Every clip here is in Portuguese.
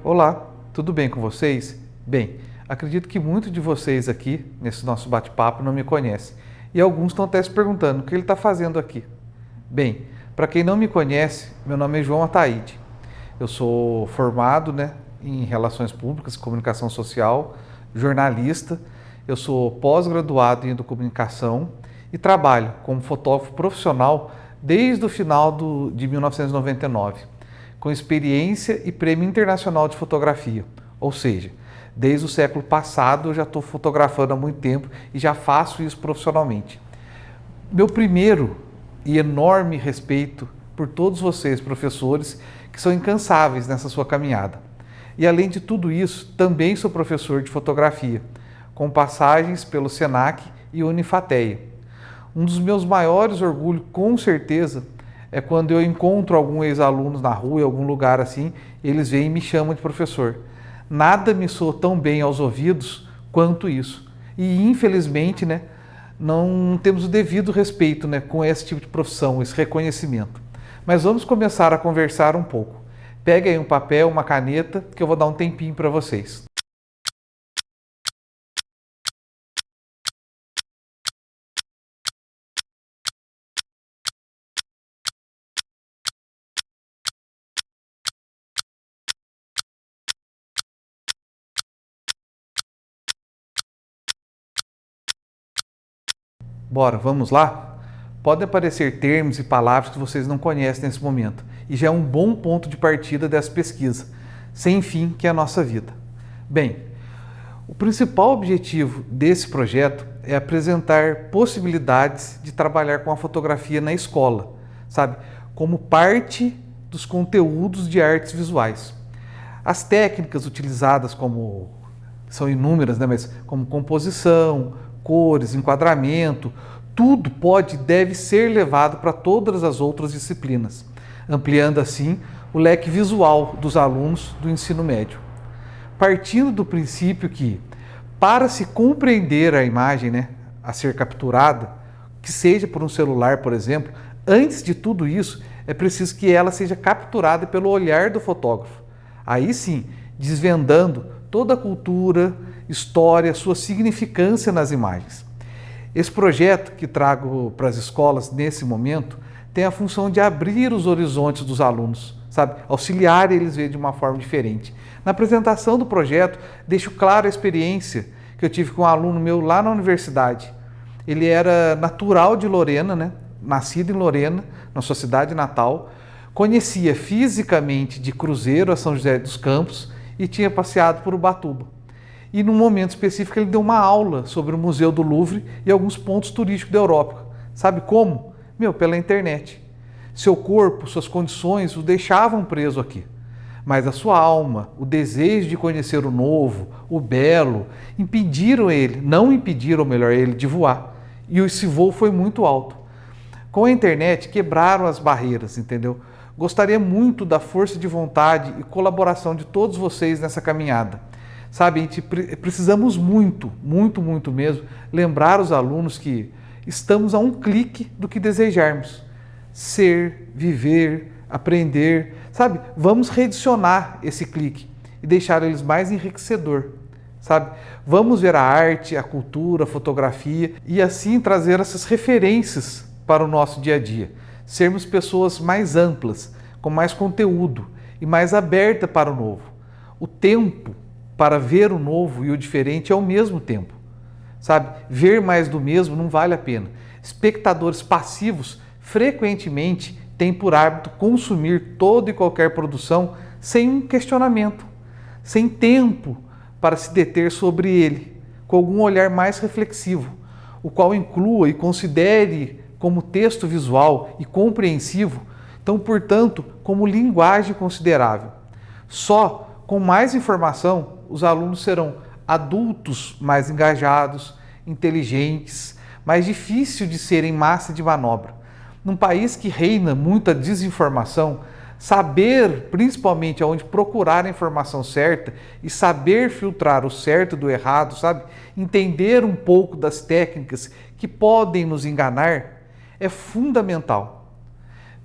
Olá, tudo bem com vocês? Bem, acredito que muitos de vocês aqui, nesse nosso bate-papo, não me conhecem. E alguns estão até se perguntando o que ele está fazendo aqui. Bem, para quem não me conhece, meu nome é João Ataíde. Eu sou formado em Relações Públicas, Comunicação Social, jornalista. Eu sou pós-graduado em Educomunicação e trabalho como fotógrafo profissional desde o final de 1999. Com experiência e prêmio internacional de fotografia, ou seja, desde o século passado eu já estou fotografando há muito tempo e já faço isso profissionalmente. Meu primeiro e enorme respeito por todos vocês, professores, que são incansáveis nessa sua caminhada. E além de tudo isso, também sou professor de fotografia, com passagens pelo Senac e Unifateia. Um dos meus maiores orgulhos, com certeza, é quando eu encontro algum ex-aluno na rua, em algum lugar assim, eles vêm e me chamam de professor. Nada me soa tão bem aos ouvidos quanto isso. E infelizmente, não temos o devido respeito com esse tipo de profissão, esse reconhecimento. Mas vamos começar a conversar um pouco. Pegue aí um papel, uma caneta, que eu vou dar um tempinho para vocês. Bora, vamos lá? Podem aparecer termos e palavras que vocês não conhecem nesse momento, e já é um bom ponto de partida dessa pesquisa, sem fim, que é a nossa vida. Bem, o principal objetivo desse projeto é apresentar possibilidades de trabalhar com a fotografia na escola, como parte dos conteúdos de artes visuais. As técnicas utilizadas são inúmeras, mas como composição, cores, enquadramento, tudo pode e deve ser levado para todas as outras disciplinas, ampliando assim o leque visual dos alunos do ensino médio. Partindo do princípio que, para se compreender a imagem a ser capturada, que seja por um celular, por exemplo, antes de tudo isso, é preciso que ela seja capturada pelo olhar do fotógrafo. Aí sim, desvendando toda a cultura, história, sua significância nas imagens. Esse projeto que trago para as escolas nesse momento tem a função de abrir os horizontes dos alunos, auxiliar eles a ver de uma forma diferente. Na apresentação do projeto, deixo claro a experiência que eu tive com um aluno meu lá na universidade. Ele era natural de Lorena, nascido em Lorena, na sua cidade natal, conhecia fisicamente de Cruzeiro a São José dos Campos e tinha passeado por Ubatuba. E num momento específico ele deu uma aula sobre o Museu do Louvre e alguns pontos turísticos da Europa. Sabe como? Pela internet. Seu corpo, suas condições o deixavam preso aqui. Mas a sua alma, o desejo de conhecer o novo, o belo, não impediram ele de voar. E esse voo foi muito alto. Com a internet quebraram as barreiras, entendeu? Gostaria muito da força de vontade e colaboração de todos vocês nessa caminhada. Precisamos muito mesmo lembrar os alunos que estamos a um clique do que desejarmos. Ser, viver, aprender, Vamos reedicionar esse clique e deixar eles mais enriquecedor, Vamos ver a arte, a cultura, a fotografia e assim trazer essas referências para o nosso dia a dia. Sermos pessoas mais amplas, com mais conteúdo e mais aberta para o novo. O tempo para ver o novo e o diferente é o mesmo tempo. Ver mais do mesmo não vale a pena. Espectadores passivos frequentemente têm por hábito consumir toda e qualquer produção sem um questionamento, sem tempo para se deter sobre ele, com algum olhar mais reflexivo, o qual inclua e considere como texto visual e compreensivo, então, portanto, como linguagem considerável. Só com mais informação, os alunos serão adultos mais engajados, inteligentes, mais difíceis de serem massa de manobra. Num país que reina muita desinformação, saber principalmente aonde procurar a informação certa e saber filtrar o certo do errado, sabe? Entender um pouco das técnicas que podem nos enganar é fundamental.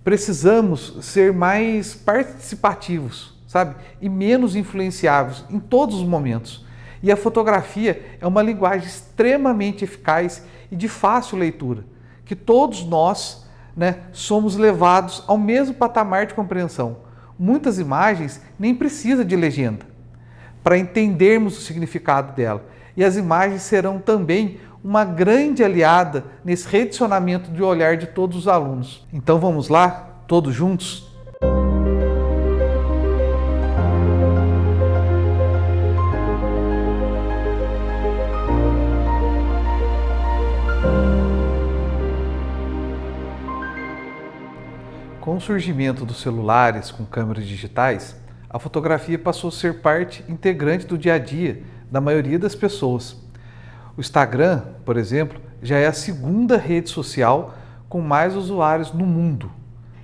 Precisamos ser mais participativos, sabe? E menos influenciáveis em todos os momentos. E a fotografia é uma linguagem extremamente eficaz e de fácil leitura, que todos nós, somos levados ao mesmo patamar de compreensão. Muitas imagens nem precisa de legenda para entendermos o significado dela. E as imagens serão também uma grande aliada nesse redirecionamento de olhar de todos os alunos. Então vamos lá, todos juntos? Com o surgimento dos celulares com câmeras digitais, a fotografia passou a ser parte integrante do dia a dia da maioria das pessoas. O Instagram, por exemplo, já é a segunda rede social com mais usuários no mundo,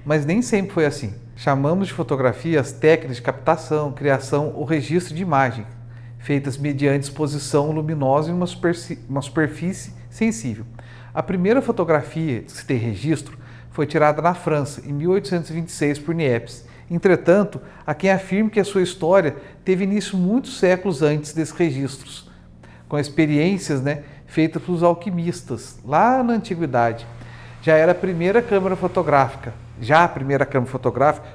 mas nem sempre foi assim. Chamamos de fotografia as técnicas de captação, criação ou registro de imagem, feitas mediante exposição luminosa em uma superfície sensível. A primeira fotografia que se tem registro foi tirada na França, em 1826, por Niepce. Entretanto, há quem afirme que a sua história teve início muitos séculos antes desses registros, com experiências feitas pelos alquimistas, lá na Antiguidade. A primeira câmera fotográfica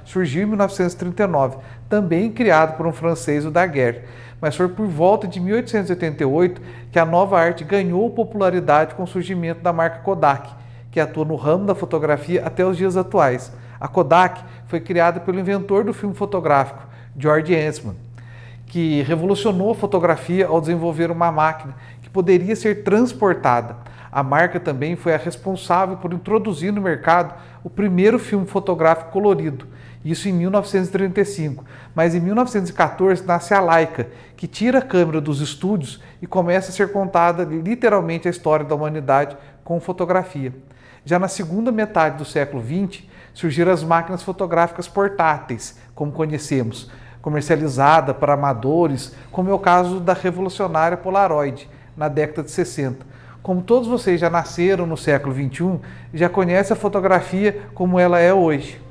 surgiu em 1939, também criado por um francês, o Daguerre, mas foi por volta de 1888 que a nova arte ganhou popularidade com o surgimento da marca Kodak, que atua no ramo da fotografia até os dias atuais. A Kodak foi criada pelo inventor do filme fotográfico, George Eastman, que revolucionou a fotografia ao desenvolver uma máquina que poderia ser transportada. A marca também foi a responsável por introduzir no mercado o primeiro filme fotográfico colorido, isso em 1935. Mas em 1914 nasce a Leica, que tira a câmera dos estúdios e começa a ser contada literalmente a história da humanidade com fotografia. Já na segunda metade do século XX, surgiram as máquinas fotográficas portáteis, como conhecemos, comercializada para amadores, como é o caso da revolucionária Polaroid, na década de 60. Como todos vocês já nasceram no século XXI, já conhecem a fotografia como ela é hoje.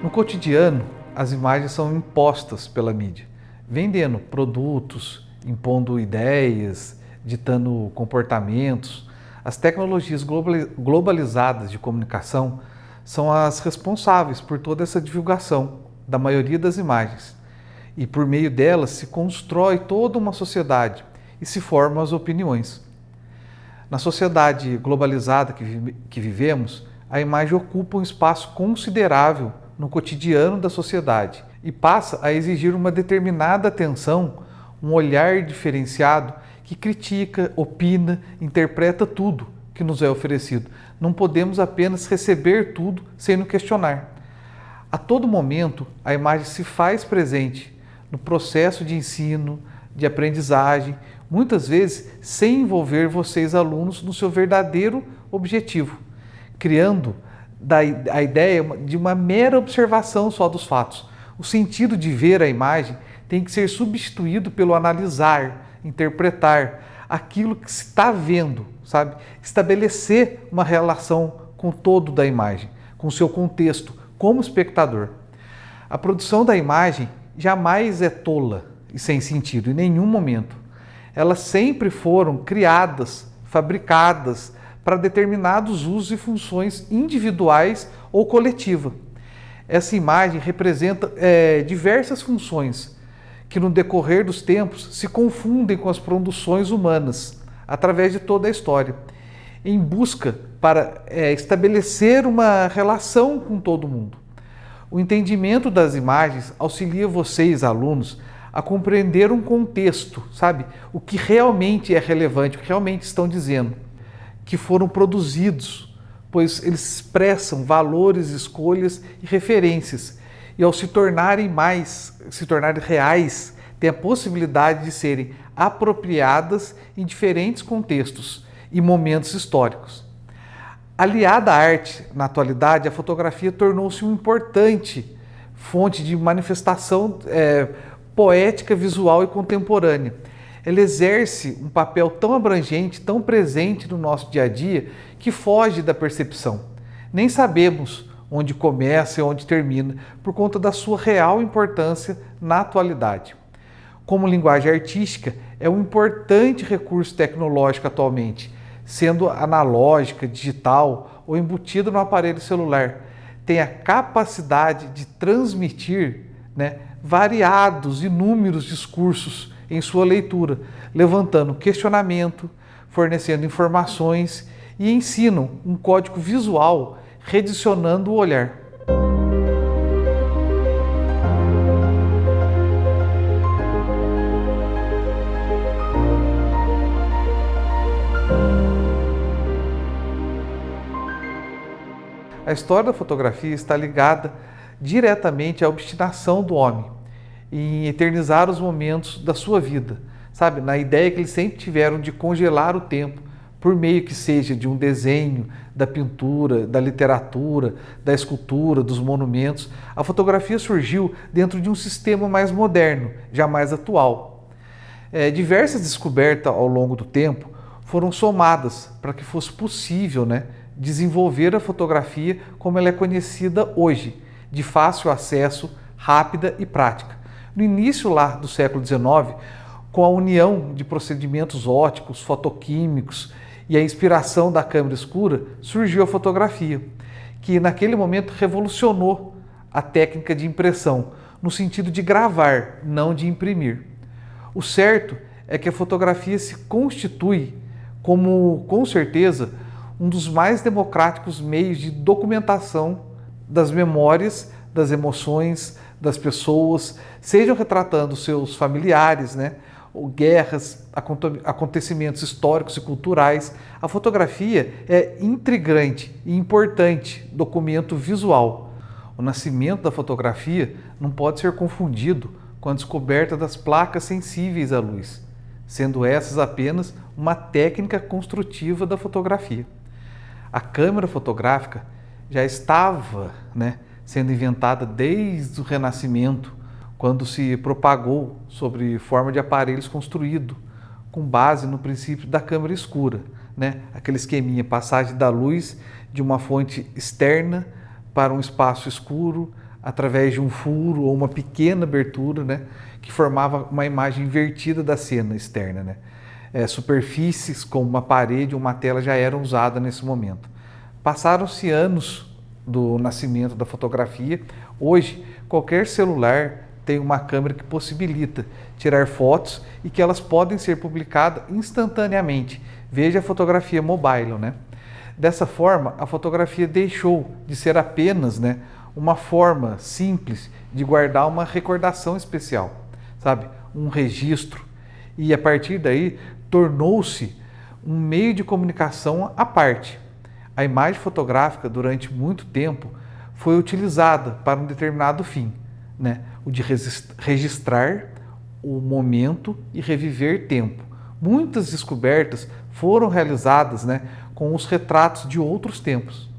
No cotidiano, as imagens são impostas pela mídia, vendendo produtos, impondo ideias, ditando comportamentos. As tecnologias globalizadas de comunicação são as responsáveis por toda essa divulgação da maioria das imagens. E por meio delas se constrói toda uma sociedade e se formam as opiniões. Na sociedade globalizada que vivemos, a imagem ocupa um espaço considerável no cotidiano da sociedade e passa a exigir uma determinada atenção, um olhar diferenciado que critica, opina, interpreta tudo que nos é oferecido. Não podemos apenas receber tudo sem nos questionar. A todo momento, a imagem se faz presente no processo de ensino, de aprendizagem, muitas vezes sem envolver vocês, alunos, no seu verdadeiro objetivo, criando a ideia de uma mera observação só dos fatos. O sentido de ver a imagem tem que ser substituído pelo analisar, interpretar aquilo que se está vendo, sabe? Estabelecer uma relação com o todo da imagem, com o seu contexto, como espectador. A produção da imagem jamais é tola e sem sentido, em nenhum momento. Elas sempre foram criadas, fabricadas para determinados usos e funções individuais ou coletiva. Essa imagem representa diversas funções que no decorrer dos tempos se confundem com as produções humanas através de toda a história, em busca para estabelecer uma relação com todo mundo. O entendimento das imagens auxilia vocês, alunos, a compreender um contexto, sabe? O que realmente é relevante, o que realmente estão dizendo, que foram produzidos pois eles expressam valores, escolhas e referências. E ao se tornarem reais, têm a possibilidade de serem apropriadas em diferentes contextos e momentos históricos. Aliada à arte, na atualidade, a fotografia tornou-se uma importante fonte de manifestação poética, visual e contemporânea. Ela exerce um papel tão abrangente, tão presente no nosso dia a dia, que foge da percepção. Nem sabemos onde começa e onde termina, por conta da sua real importância na atualidade. Como linguagem artística, é um importante recurso tecnológico atualmente, sendo analógica, digital ou embutida no aparelho celular. Tem a capacidade de transmitir, variados, inúmeros discursos em sua leitura, levantando questionamento, fornecendo informações e ensinam um código visual, redicionando o olhar. A história da fotografia está ligada diretamente à obstinação do homem em eternizar os momentos da sua vida, sabe? Na ideia que eles sempre tiveram de congelar o tempo, por meio que seja de um desenho, da pintura, da literatura, da escultura, dos monumentos. A fotografia surgiu dentro de um sistema mais moderno, já mais atual. Diversas descobertas ao longo do tempo foram somadas para que fosse possível, desenvolver a fotografia como ela é conhecida hoje, de fácil acesso, rápida e prática. No início lá do século XIX, com a união de procedimentos ópticos, fotoquímicos e a inspiração da câmera escura, surgiu a fotografia, que naquele momento revolucionou a técnica de impressão, no sentido de gravar, não de imprimir. O certo é que a fotografia se constitui como, com certeza, um dos mais democráticos meios de documentação das memórias, das emoções das pessoas, sejam retratando seus familiares, ou guerras, acontecimentos históricos e culturais. A fotografia é intrigante e importante documento visual. O nascimento da fotografia não pode ser confundido com a descoberta das placas sensíveis à luz, sendo essas apenas uma técnica construtiva da fotografia. A câmera fotográfica já estava, sendo inventada desde o Renascimento, quando se propagou sobre forma de aparelhos construído, com base no princípio da câmera escura, aquele esqueminha, passagem da luz de uma fonte externa para um espaço escuro, através de um furo ou uma pequena abertura, que formava uma imagem invertida da cena externa. Superfícies como uma parede ou uma tela já eram usadas nesse momento. Passaram-se anos do nascimento da fotografia. Hoje, qualquer celular tem uma câmera que possibilita tirar fotos e que elas podem ser publicadas instantaneamente. Veja a fotografia mobile, Dessa forma, a fotografia deixou de ser apenas, uma forma simples de guardar uma recordação especial, sabe? Um registro. E a partir daí, tornou-se um meio de comunicação à parte. A imagem fotográfica, durante muito tempo, foi utilizada para um determinado fim, o de registrar o momento e reviver tempo. Muitas descobertas foram realizadas, com os retratos de outros tempos.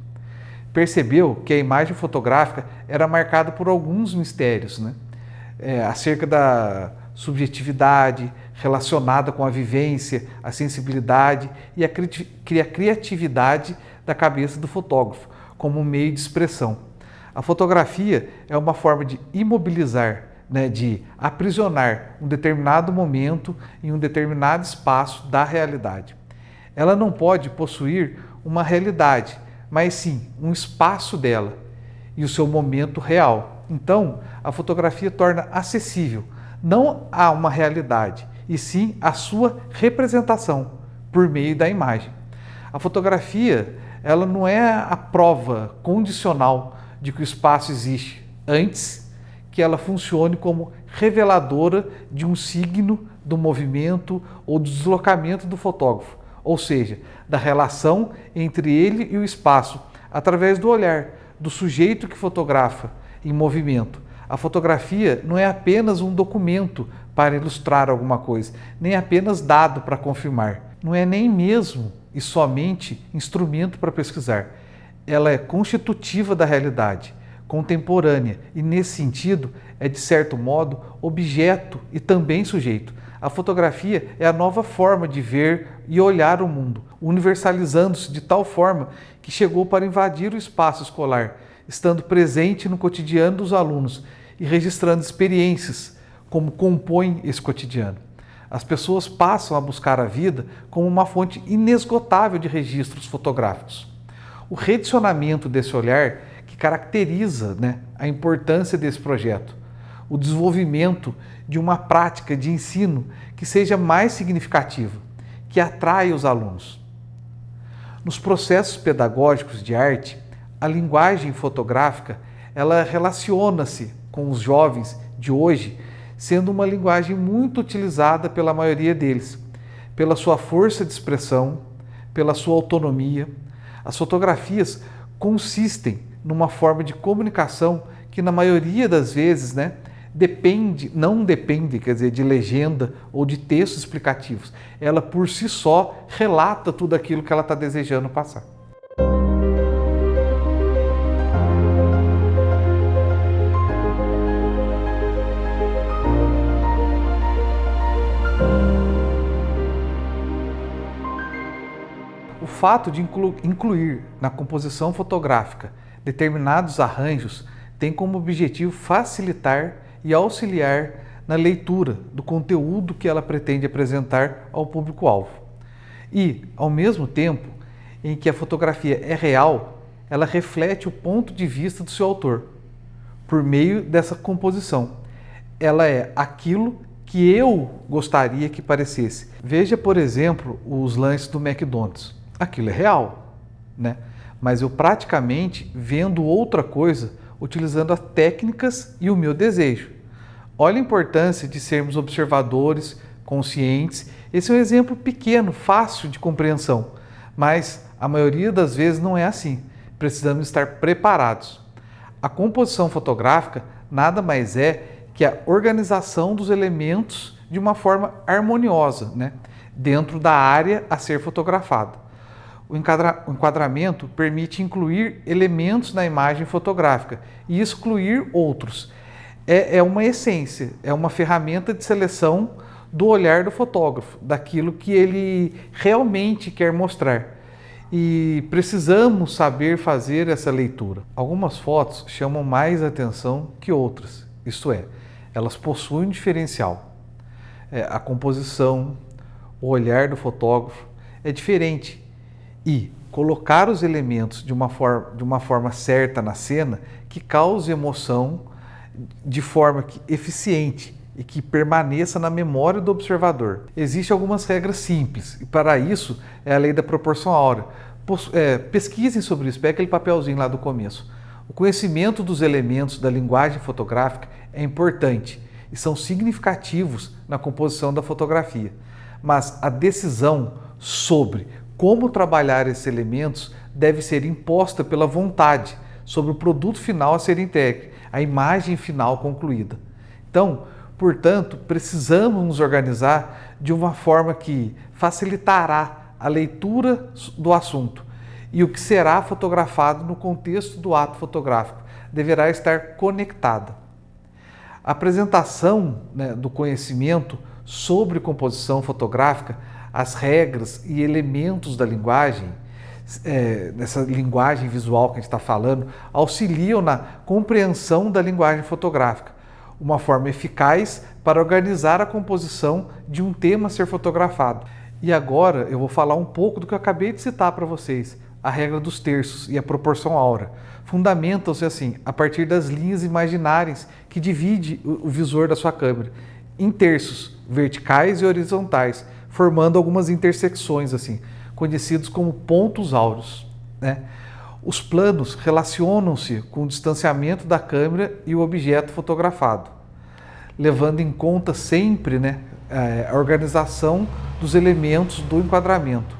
Percebeu que a imagem fotográfica era marcada por alguns mistérios, acerca da subjetividade relacionada com a vivência, a sensibilidade e a criatividade da cabeça do fotógrafo, como um meio de expressão. A fotografia é uma forma de imobilizar, de aprisionar um determinado momento em um determinado espaço da realidade. Ela não pode possuir uma realidade, mas sim um espaço dela e o seu momento real. Então, a fotografia torna acessível não a uma realidade, e sim a sua representação por meio da imagem. A fotografia, ela não é a prova condicional de que o espaço existe, antes que ela funcione como reveladora de um signo do movimento ou do deslocamento do fotógrafo, ou seja, da relação entre ele e o espaço, através do olhar do sujeito que fotografa em movimento. A fotografia não é apenas um documento para ilustrar alguma coisa, nem apenas dado para confirmar. Não é nem mesmo e somente instrumento para pesquisar. Ela é constitutiva da realidade, contemporânea e, nesse sentido, é, de certo modo, objeto e também sujeito. A fotografia é a nova forma de ver e olhar o mundo, universalizando-se de tal forma que chegou para invadir o espaço escolar, estando presente no cotidiano dos alunos e registrando experiências como compõem esse cotidiano. As pessoas passam a buscar a vida como uma fonte inesgotável de registros fotográficos. O redicionamento desse olhar que caracteriza, a importância desse projeto, o desenvolvimento de uma prática de ensino que seja mais significativa, que atraia os alunos. Nos processos pedagógicos de arte, a linguagem fotográfica, ela relaciona-se com os jovens de hoje, sendo uma linguagem muito utilizada pela maioria deles, pela sua força de expressão, pela sua autonomia. As fotografias consistem numa forma de comunicação que, na maioria das vezes, não depende, de legenda ou de textos explicativos. Ela, por si só, relata tudo aquilo que ela está desejando passar. O fato de incluir na composição fotográfica determinados arranjos tem como objetivo facilitar e auxiliar na leitura do conteúdo que ela pretende apresentar ao público-alvo. E, ao mesmo tempo em que a fotografia é real, ela reflete o ponto de vista do seu autor, por meio dessa composição. Ela é aquilo que eu gostaria que parecesse. Veja, por exemplo, os lanches do McDonald's. Aquilo é real, mas eu praticamente vendo outra coisa utilizando as técnicas e o meu desejo. Olha a importância de sermos observadores, conscientes. Esse é um exemplo pequeno, fácil de compreensão, mas a maioria das vezes não é assim. Precisamos estar preparados. A composição fotográfica nada mais é que a organização dos elementos de uma forma harmoniosa, dentro da área a ser fotografada. O enquadramento permite incluir elementos na imagem fotográfica e excluir outros. É uma essência, é uma ferramenta de seleção do olhar do fotógrafo, daquilo que ele realmente quer mostrar. E precisamos saber fazer essa leitura. Algumas fotos chamam mais atenção que outras, isto é, elas possuem um diferencial. A composição, o olhar do fotógrafo é diferente. E colocar os elementos de uma forma certa na cena que cause emoção de forma eficiente e que permaneça na memória do observador. Existem algumas regras simples e para isso é a lei da proporção áurea. Pesquisem sobre isso, pega aquele papelzinho lá do começo. O conhecimento dos elementos da linguagem fotográfica é importante e são significativos na composição da fotografia, mas a decisão sobre como trabalhar esses elementos deve ser imposta pela vontade sobre o produto final a ser entregue, a imagem final concluída. Então, portanto, precisamos nos organizar de uma forma que facilitará a leitura do assunto e o que será fotografado no contexto do ato fotográfico deverá estar conectada. A apresentação do conhecimento sobre composição fotográfica, as regras e elementos da linguagem, dessa linguagem visual que a gente está falando, auxiliam na compreensão da linguagem fotográfica, uma forma eficaz para organizar a composição de um tema a ser fotografado. E agora eu vou falar um pouco do que eu acabei de citar para vocês, a regra dos terços e a proporção áurea. Fundamentam-se assim, a partir das linhas imaginárias que dividem o visor da sua câmera, em terços verticais e horizontais, formando algumas intersecções, conhecidos como pontos áureos. Os planos relacionam-se com o distanciamento da câmera e o objeto fotografado, levando em conta sempre a organização dos elementos do enquadramento.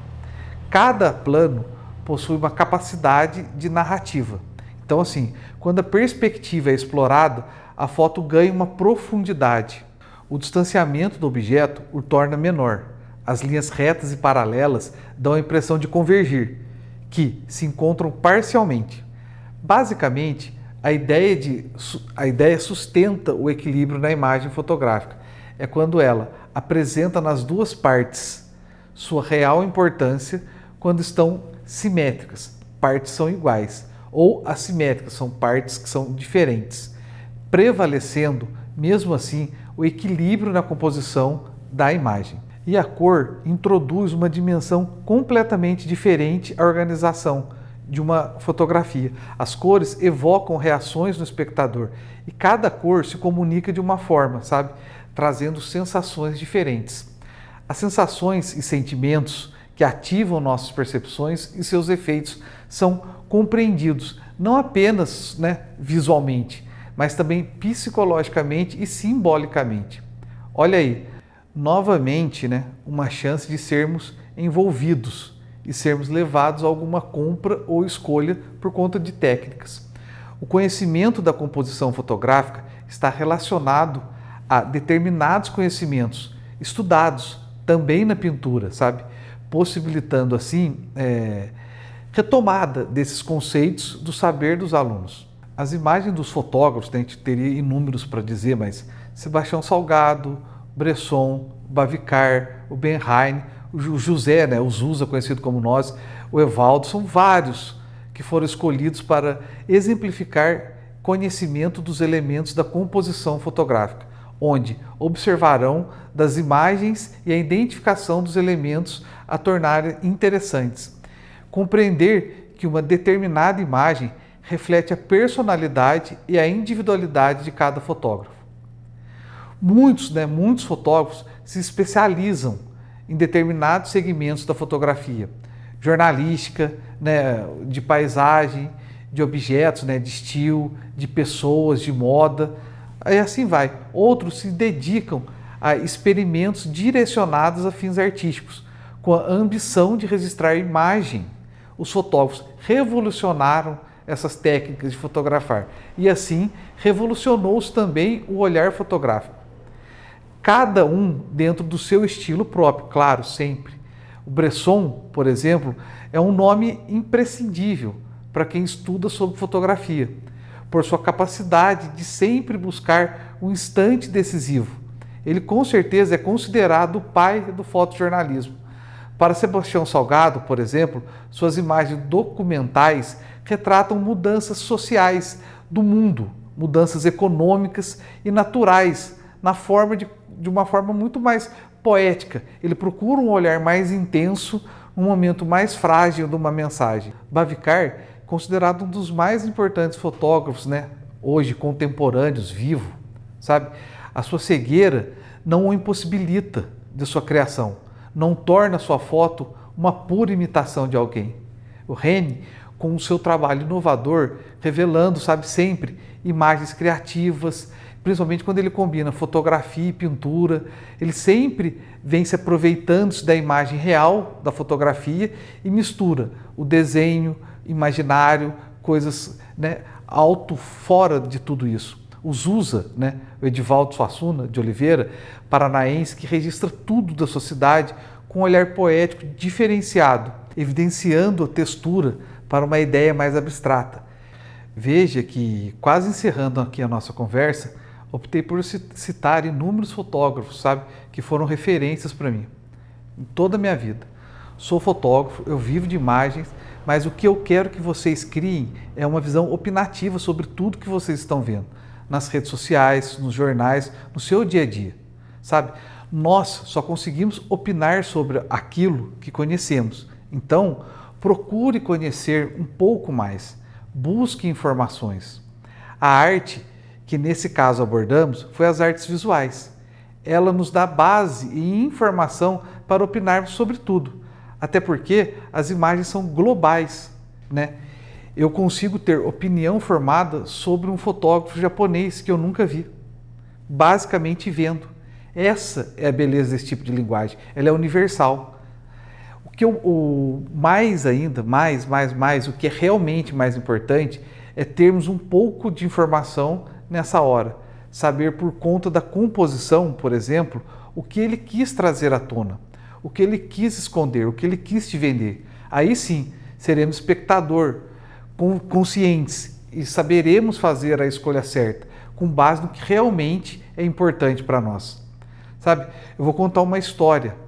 Cada plano possui uma capacidade de narrativa. Então, assim, quando a perspectiva é explorada, a foto ganha uma profundidade. O distanciamento do objeto o torna menor. As linhas retas e paralelas dão a impressão de convergir, que se encontram parcialmente. Basicamente, a ideia sustenta o equilíbrio na imagem fotográfica. É quando ela apresenta nas duas partes sua real importância quando estão simétricas, partes são iguais, ou assimétricas, são partes que são diferentes, prevalecendo, mesmo assim, o equilíbrio na composição da imagem. E a cor introduz uma dimensão completamente diferente à organização de uma fotografia. As cores evocam reações no espectador e cada cor se comunica de uma forma, sabe? Trazendo sensações diferentes. As sensações e sentimentos que ativam nossas percepções e seus efeitos são compreendidos não apenas, visualmente, mas também psicologicamente e simbolicamente. Olha aí, novamente, uma chance de sermos envolvidos e sermos levados a alguma compra ou escolha por conta de técnicas. O conhecimento da composição fotográfica está relacionado a determinados conhecimentos estudados também na pintura, sabe? Possibilitando assim retomada desses conceitos do saber dos alunos. As imagens dos fotógrafos, a gente teria inúmeros para dizer, mas Sebastião Salgado, Bresson, Bavicar, o Benheim, o José, o Zusa, conhecido como nós, o Evaldo, são vários que foram escolhidos para exemplificar conhecimento dos elementos da composição fotográfica, onde observarão das imagens e a identificação dos elementos a tornarem interessantes. Compreender que uma determinada imagem reflete a personalidade e a individualidade de cada fotógrafo. Muitos fotógrafos se especializam em determinados segmentos da fotografia, jornalística, de paisagem, de objetos, de estilo, de pessoas, de moda, aí assim vai. Outros se dedicam a experimentos direcionados a fins artísticos, com a ambição de registrar imagem. Os fotógrafos revolucionaram essas técnicas de fotografar e assim revolucionou-se também o olhar fotográfico. Cada um dentro do seu estilo próprio, claro, sempre. O Bresson, por exemplo, é um nome imprescindível para quem estuda sobre fotografia, por sua capacidade de sempre buscar um instante decisivo. Ele com certeza é considerado o pai do fotojornalismo. Para Sebastião Salgado, por exemplo, suas imagens documentais retratam mudanças sociais do mundo, mudanças econômicas e naturais, de uma forma muito mais poética. Ele procura um olhar mais intenso, um momento mais frágil de uma mensagem. Bavicar, considerado um dos mais importantes fotógrafos, hoje contemporâneos, vivo, sabe? A sua cegueira não o impossibilita de sua criação, não torna sua foto uma pura imitação de alguém. O Reni, com o seu trabalho inovador, revelando, sempre imagens criativas, principalmente quando ele combina fotografia e pintura, ele sempre vem se aproveitando da imagem real da fotografia e mistura o desenho imaginário, coisas fora de tudo isso. O Zusa, o Edivaldo Suassuna de Oliveira, paranaense, que registra tudo da sua cidade com um olhar poético diferenciado, evidenciando a textura para uma ideia mais abstrata. Veja que, quase encerrando aqui a nossa conversa, optei por citar inúmeros fotógrafos, que foram referências para mim, em toda a minha vida. Sou fotógrafo, eu vivo de imagens, mas o que eu quero que vocês criem é uma visão opinativa sobre tudo que vocês estão vendo, nas redes sociais, nos jornais, no seu dia a dia, Nós só conseguimos opinar sobre aquilo que conhecemos. Então, procure conhecer um pouco mais, busque informações. A arte que nesse caso abordamos foi as artes visuais. Ela nos dá base e informação para opinarmos sobre tudo, até porque as imagens são globais, Eu consigo ter opinião formada sobre um fotógrafo japonês que eu nunca vi, basicamente vendo. Essa é a beleza desse tipo de linguagem, ela é universal. Porque o mais ainda, o que é realmente mais importante é termos um pouco de informação nessa hora. Saber por conta da composição, por exemplo, o que ele quis trazer à tona, o que ele quis esconder, o que ele quis te vender. Aí sim, seremos espectador, conscientes e saberemos fazer a escolha certa, com base no que realmente é importante para nós. Sabe, eu vou contar uma história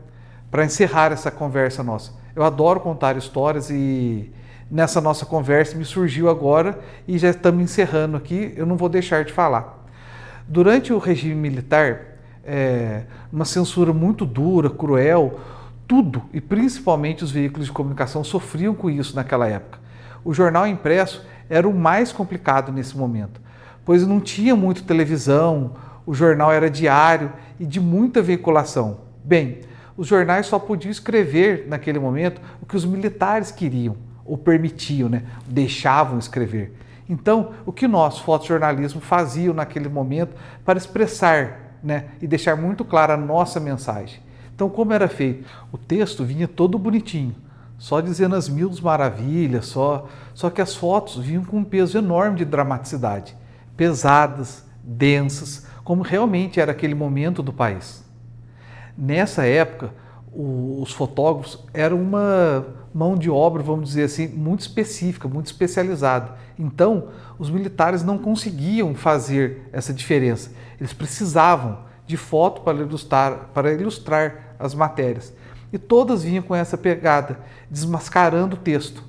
para encerrar essa conversa nossa. Eu adoro contar histórias e nessa nossa conversa me surgiu agora e já estamos encerrando aqui, eu não vou deixar de falar. Durante o regime militar, uma censura muito dura, cruel, tudo, e principalmente os veículos de comunicação, sofriam com isso naquela época. O jornal impresso era o mais complicado nesse momento, pois não tinha muito televisão, o jornal era diário e de muita veiculação. Bem, os jornais só podiam escrever naquele momento o que os militares queriam, ou permitiam, deixavam escrever. Então, o que nós, fotojornalismo, fazíamos naquele momento para expressar e deixar muito clara a nossa mensagem. Então, como era feito? O texto vinha todo bonitinho, só dizendo as mil maravilhas, só que as fotos vinham com um peso enorme de dramaticidade, pesadas, densas, como realmente era aquele momento do país. Nessa época, os fotógrafos eram uma mão de obra, vamos dizer assim, muito específica, muito especializada. Então, os militares não conseguiam fazer essa diferença. Eles precisavam de foto para ilustrar as matérias. E todas vinham com essa pegada, desmascarando o texto.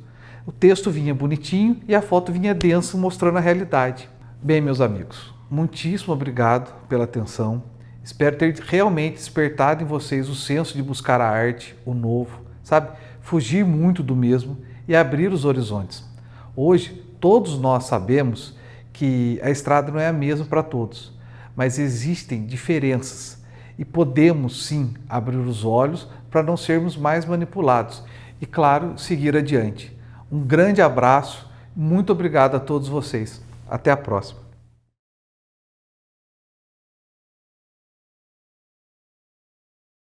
O texto vinha bonitinho e a foto vinha densa, mostrando a realidade. Bem, meus amigos, muitíssimo obrigado pela atenção. Espero ter realmente despertado em vocês o senso de buscar a arte, o novo, sabe? Fugir muito do mesmo e abrir os horizontes. Hoje, todos nós sabemos que a estrada não é a mesma para todos, mas existem diferenças e podemos sim abrir os olhos para não sermos mais manipulados e, claro, seguir adiante. Um grande abraço, muito obrigado a todos vocês. Até a próxima.